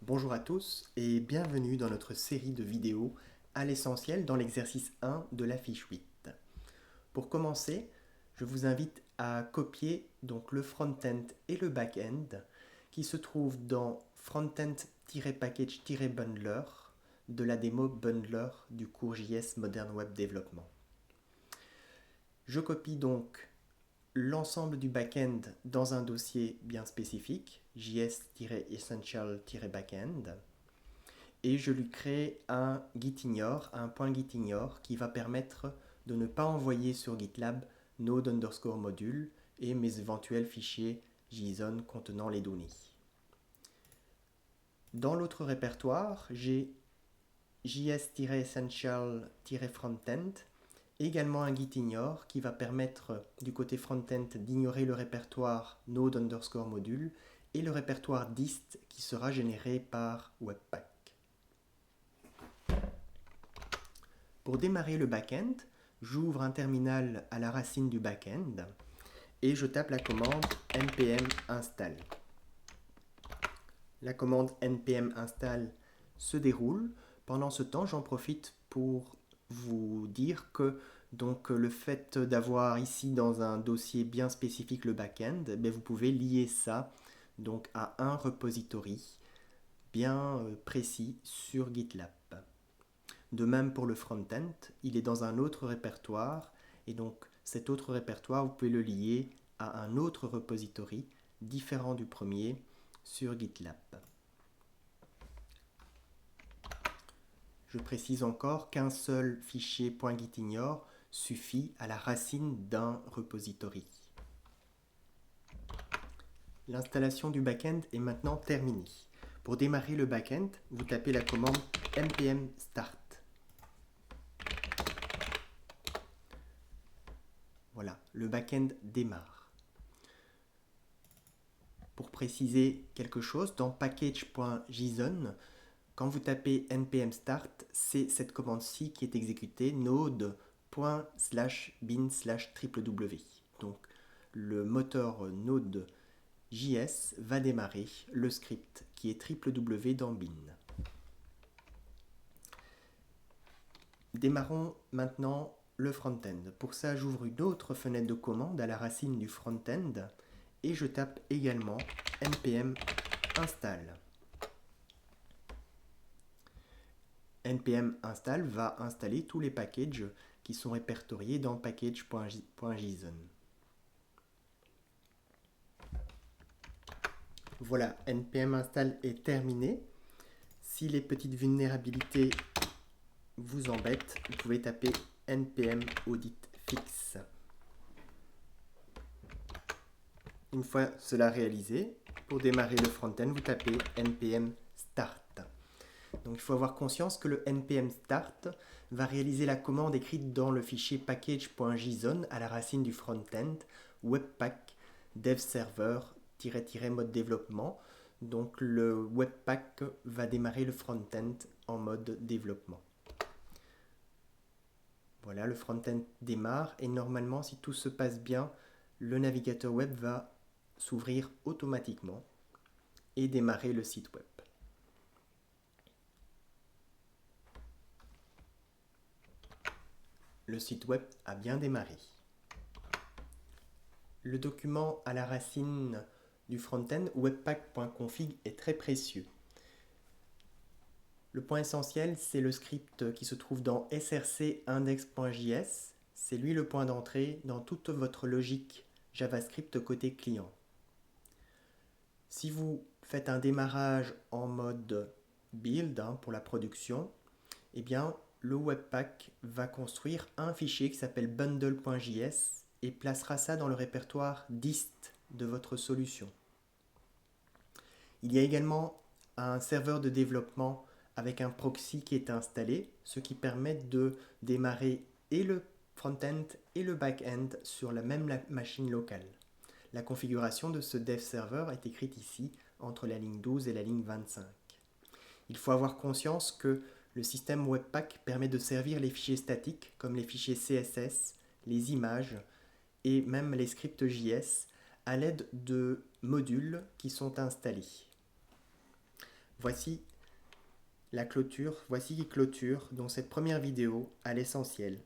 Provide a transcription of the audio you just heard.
Bonjour à tous et bienvenue dans notre série de vidéos à l'essentiel dans l'exercice 1 de la fiche 8. Pour commencer, je vous invite à copier donc le front-end et le back-end qui se trouvent dans frontend-package-bundler de la démo Bundler du cours JS Modern Web Development. Je copie donc l'ensemble du back-end dans un dossier bien spécifique, js-essential-backend, et je lui crée un gitignore, un point gitignore qui va permettre de ne pas envoyer sur GitLab node_module et mes éventuels fichiers JSON contenant les données. Dans l'autre répertoire, j'ai js-essential-frontend, également un gitignore qui va permettre du côté frontend d'ignorer le répertoire node_module et le répertoire dist qui sera généré par Webpack. Pour démarrer le backend, j'ouvre un terminal à la racine du backend et je tape la commande npm install. La commande npm install se déroule. Pendant ce temps, j'en profite pour vous dire que donc, le fait d'avoir ici dans un dossier bien spécifique le backend, vous pouvez lier ça donc, à un repository bien précis sur GitLab. De même pour le front-end, il est dans un autre répertoire et donc cet autre répertoire, vous pouvez le lier à un autre repository différent du premier sur GitLab. Je précise encore qu'un seul fichier .gitignore suffit à la racine d'un repository. L'installation du backend est maintenant terminée. Pour démarrer le backend, vous tapez la commande npm start. Voilà, le backend démarre. Pour préciser quelque chose, dans package.json, quand vous tapez npm start, c'est cette commande-ci qui est exécutée, node.bin/www. Donc le moteur Node.js va démarrer le script qui est www dans bin. Démarrons maintenant le front-end. Pour ça, j'ouvre une autre fenêtre de commande à la racine du front-end et je tape également npm install. npm install va installer tous les packages qui sont répertoriés dans package.json. Voilà, npm install est terminé. Si les petites vulnérabilités vous embêtent, vous pouvez taper npm audit fix. Une fois cela réalisé, pour démarrer le front-end, vous tapez npm start. Donc il faut avoir conscience que le npm start va réaliser la commande écrite dans le fichier package.json à la racine du front-end webpack dev-server-mode développement. Donc le webpack va démarrer le front-end en mode développement. Voilà, le front-end démarre et normalement, si tout se passe bien, le navigateur web va s'ouvrir automatiquement et démarrer le site web. Le site web a bien démarré. Le document à la racine du front-end webpack.config est très précieux. Le point essentiel, c'est le script qui se trouve dans src-index.js. C'est lui le point d'entrée dans toute votre logique JavaScript côté client. Si vous faites un démarrage en mode build pour la production, eh bien, le Webpack va construire un fichier qui s'appelle bundle.js et placera ça dans le répertoire dist de votre solution. Il y a également un serveur de développement avec un proxy qui est installé, ce qui permet de démarrer et le front-end et le back-end sur la même machine locale. La configuration de ce dev server est écrite ici entre la ligne 12 et la ligne 25. Il faut avoir conscience que le système Webpack permet de servir les fichiers statiques comme les fichiers CSS, les images et même les scripts JS à l'aide de modules qui sont installés. Voici la clôture, voici qui clôture donc cette première vidéo à l'essentiel.